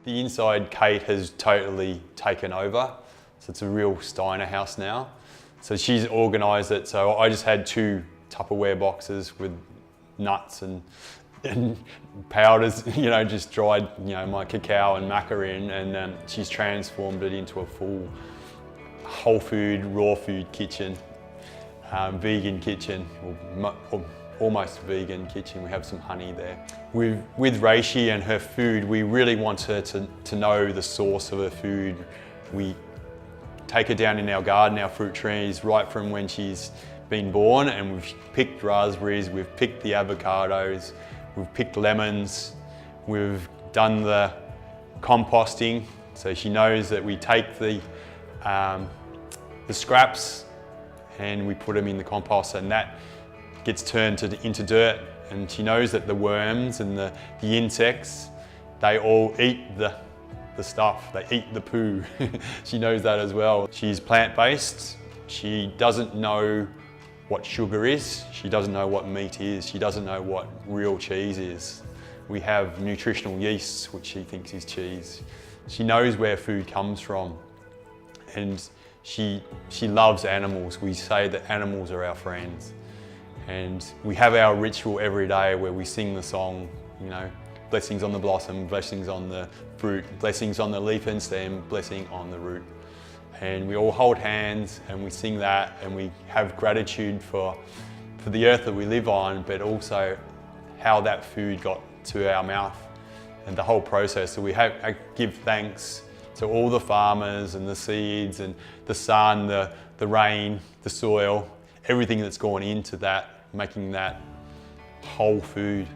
The inside Kate has totally taken over. So it's a real Steiner house now. So she's organised it. So I just had 2 Tupperware boxes with nuts and powders, just dried, my cacao and maca in, and she's transformed it into a full whole food, raw food kitchen, vegan kitchen, or almost vegan kitchen. We have some honey there. With Reishi and her food, we really want her to know the source of her food. We take her down in our garden, our fruit trees, right from when she's been born, and we've picked raspberries, we've picked the avocados, we've picked lemons, we've done the composting, so she knows that we take the scraps and we put them in the compost, and that gets turned into dirt, and she knows that the worms and the insects, they all eat the stuff, they eat the poo. She knows that as well. She's plant-based. She doesn't know what sugar is. She doesn't know what meat is. She doesn't know what real cheese is. We have nutritional yeasts, which she thinks is cheese. She knows where food comes from, and she loves animals. We say that animals are our friends. And we have our ritual every day where we sing the song, blessings on the blossom, blessings on the fruit, blessings on the leaf and stem, blessing on the root. And we all hold hands and we sing that, and we have gratitude for the earth that we live on, but also how that food got to our mouth and the whole process. So I give thanks to all the farmers and the seeds and the sun, the rain, the soil, everything that's gone into that, making that whole food.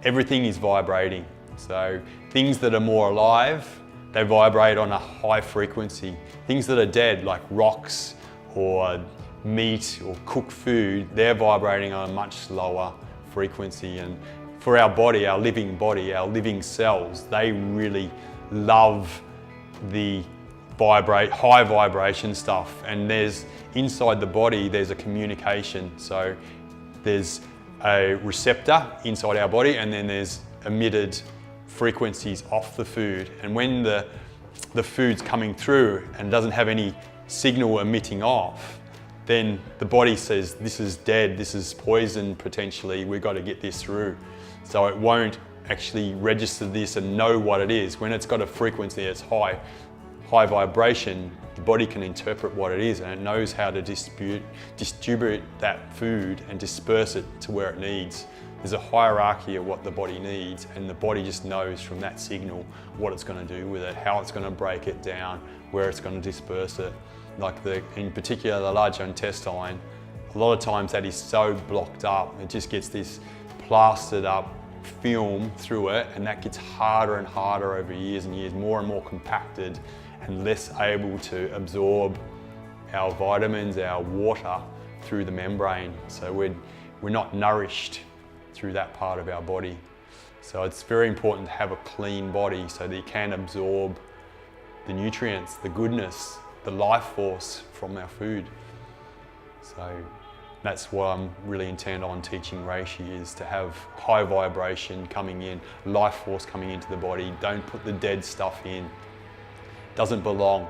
Everything is vibrating. So things that are more alive, they vibrate on a high frequency. Things that are dead, like rocks or meat or cooked food, they're vibrating on a much lower frequency. And for our body, our living cells, they really love the high vibration stuff. And inside the body, there's a communication. So there's a receptor inside our body, and then there's emitted frequencies off the food. And when the food's coming through and doesn't have any signal emitting off, then the body says, this is dead, this is poison potentially, we've got to get this through. So it won't actually register this and know what it is. When it's got a frequency that's high vibration, the body can interpret what it is, and it knows how to distribute that food and disperse it to where it needs. There's a hierarchy of what the body needs, and the body just knows from that signal what it's going to do with it, how it's going to break it down, where it's going to disperse it. In particular, the large intestine, a lot of times that is so blocked up, it just gets this plastered up film through it, and that gets harder and harder over years and years, more and more compacted and less able to absorb our vitamins, our water through the membrane. So we're not nourished through that part of our body. So it's very important to have a clean body so that you can absorb the nutrients, the goodness, the life force from our food. So that's what I'm really intent on teaching Reishi, is to have high vibration coming in, life force coming into the body. Don't put the dead stuff in. Doesn't belong.